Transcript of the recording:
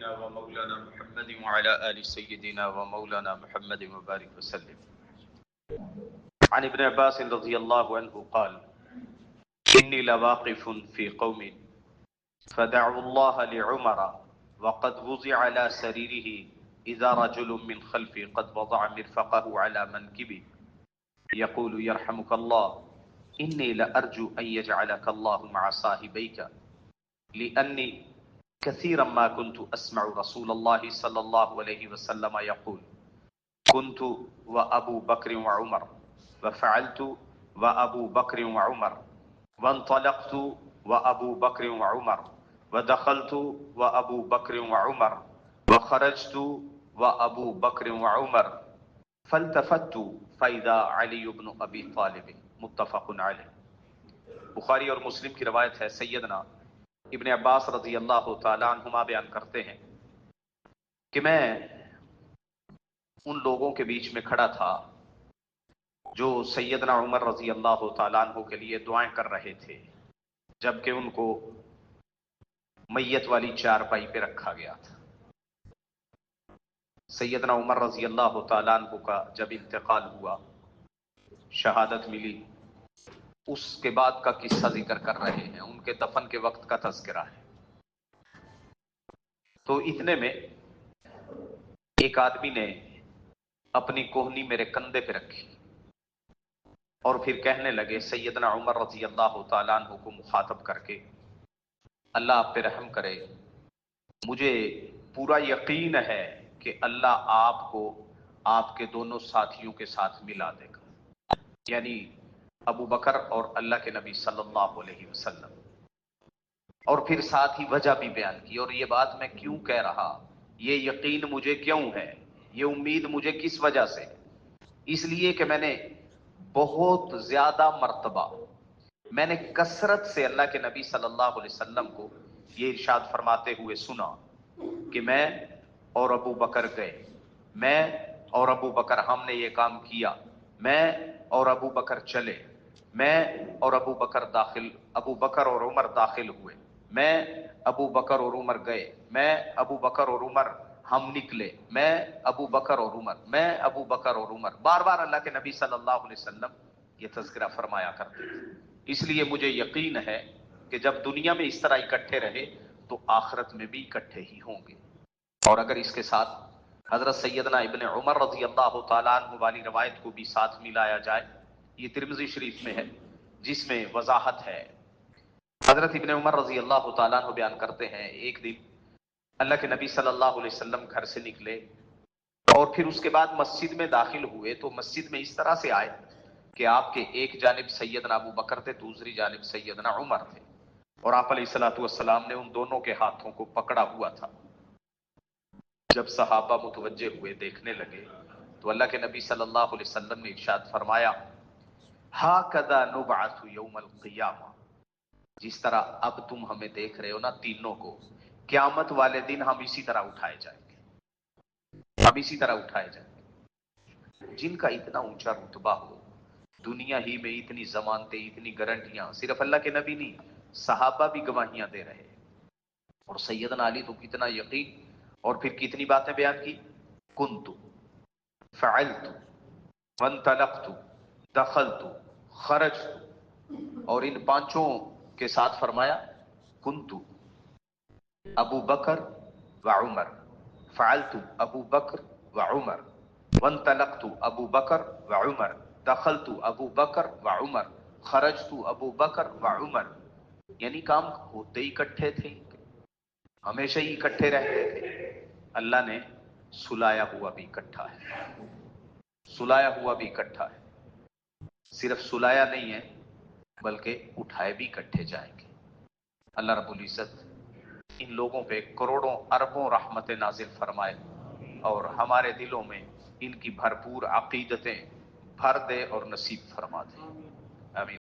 سيدنا ومولانا محمد وعلى آل سيدنا ومولانا محمد وبارك وسلم. عن ابن عباس رضي الله عنه قال: إني لواقف في قوم فدعوا الله لعمر وقد وضع على سريره إذا رجل من خلفي قد وضع مرفقه على منكبي يقول: يرحمك الله، إني لأرجو أن يجعلك الله مع صاحبيك، لأني كثيرا ما كنت أسمع رسول الله صلى الله عليه وسلم يقول: كنت وأبو بكر وعمر وفعلت وأبو بكر وعمر وانطلقت وأبو بكر وعمر ودخلت وأبو بكر وعمر وخرجت وأبو بكر وعمر فالتفت فإذا علي بن أبي طالب. متفق علیہ. بخاری اور مسلم کی روایت ہے. سیدنا ابن عباس رضی اللہ تعالیٰ عنہما بیان کرتے ہیں کہ میں ان لوگوں کے بیچ میں کھڑا تھا جو سیدنا عمر رضی اللہ تعالیٰ عنہ کے لیے دعائیں کر رہے تھے، جبکہ ان کو میت والی چارپائی پہ رکھا گیا تھا. سیدنا عمر رضی اللہ تعالیٰ عنہ کا جب انتقال ہوا، شہادت ملی، اس کے بعد کا قصہ ذکر کر رہے ہیں. ان کے دفن کے وقت کا تذکرہ ہے. تو اتنے میں ایک آدمی نے اپنی کوہنی میرے کندھے پہ رکھی اور پھر کہنے لگے سیدنا عمر رضی اللہ تعالیٰ عنہ کو مخاطب کر کے: اللہ آپ پہ رحم کرے، مجھے پورا یقین ہے کہ اللہ آپ کو آپ کے دونوں ساتھیوں کے ساتھ ملا دے گا، یعنی ابو بکر اور اللہ کے نبی صلی اللہ علیہ وسلم. اور پھر ساتھ ہی وجہ بھی بیان کی، اور یہ بات میں کیوں کہہ رہا، یہ یقین مجھے کیوں ہے، یہ امید مجھے کس وجہ سے؟ اس لیے کہ میں نے بہت زیادہ مرتبہ، میں نے کثرت سے اللہ کے نبی صلی اللہ علیہ وسلم کو یہ ارشاد فرماتے ہوئے سنا کہ میں اور ابو بکر گئے، میں اور ابو بکر ہم نے یہ کام کیا، میں اور ابو بکر چلے، میں اور ابو بکر اور عمر داخل ہوئے، میں ابو بکر اور عمر گئے، میں ابو بکر اور عمر ہم نکلے، میں ابو بکر اور عمر، میں ابو بکر اور عمر. بار بار اللہ کے نبی صلی اللہ علیہ وسلم یہ تذکرہ فرمایا کرتے تھے. اس لیے مجھے یقین ہے کہ جب دنیا میں اس طرح اکٹھے رہے تو آخرت میں بھی اکٹھے ہی ہوں گے. اور اگر اس کے ساتھ حضرت سیدنا ابن عمر رضی اللہ تعالیٰ عنہ والی روایت کو بھی ساتھ ملایا جائے، یہ ترمذی شریف میں ہے، جس میں وضاحت ہے. حضرت ابن عمر رضی اللہ تعالیٰ عنہ بیان کرتے ہیں ایک دن اللہ کے نبی صلی اللہ علیہ وسلم گھر سے نکلے اور پھر اس کے بعد مسجد میں داخل ہوئے تو مسجد میں اس طرح سے آئے کہ آپ کے ایک جانب سیدنا ابو بکر تھے، دوسری جانب سیدنا عمر تھے، اور آپ علیہ الصلوۃ والسلام نے ان دونوں کے ہاتھوں کو پکڑا ہوا تھا. جب صحابہ متوجہ ہوئے، دیکھنے لگے، تو اللہ کے نبی صلی اللہ علیہ وسلم نے ارشاد فرمایا: ہاکذا نبعث یوم القیامہ، جس طرح اب تم ہمیں دیکھ رہے ہو نا تینوں کو، قیامت والے دن ہم اسی طرح اٹھائے جائیں گے، ہم اسی طرح اٹھائے جائیں گے. جن کا اتنا اونچا رتبہ ہو، دنیا ہی میں اتنی ضمانتیں، اتنی گارنٹیاں، صرف اللہ کے نبی نہیں، صحابہ بھی گواہیاں دے رہے، اور سیدنا علی تو کتنا یقین، اور پھر کتنی باتیں بیان کی: کنت، فعلت، وانطلقت، دخلت، خرجت. اور ان پانچوں کے ساتھ فرمایا: کنت ابو بکر و عمر، فعلت ابو بکر و عمر، وانطلقت ابو بکر و عمر، دخلت ابو بکر و عمر، خرجت ابو بکر و عمر. یعنی کام ہوتے ہی اکٹھے تھے، ہمیشہ ہی اکٹھے رہتے تھے. اللہ نے سلایا ہوا بھی اکٹھا ہے، سلایا ہوا بھی اکٹھا ہے. صرف سلایا نہیں ہے بلکہ اٹھائے بھی اکٹھے جائیں گے. اللہ رب العزت ان لوگوں پہ کروڑوں اربوں رحمت نازل فرمائے اور ہمارے دلوں میں ان کی بھرپور عقیدتیں بھر دے اور نصیب فرما دے. آمین.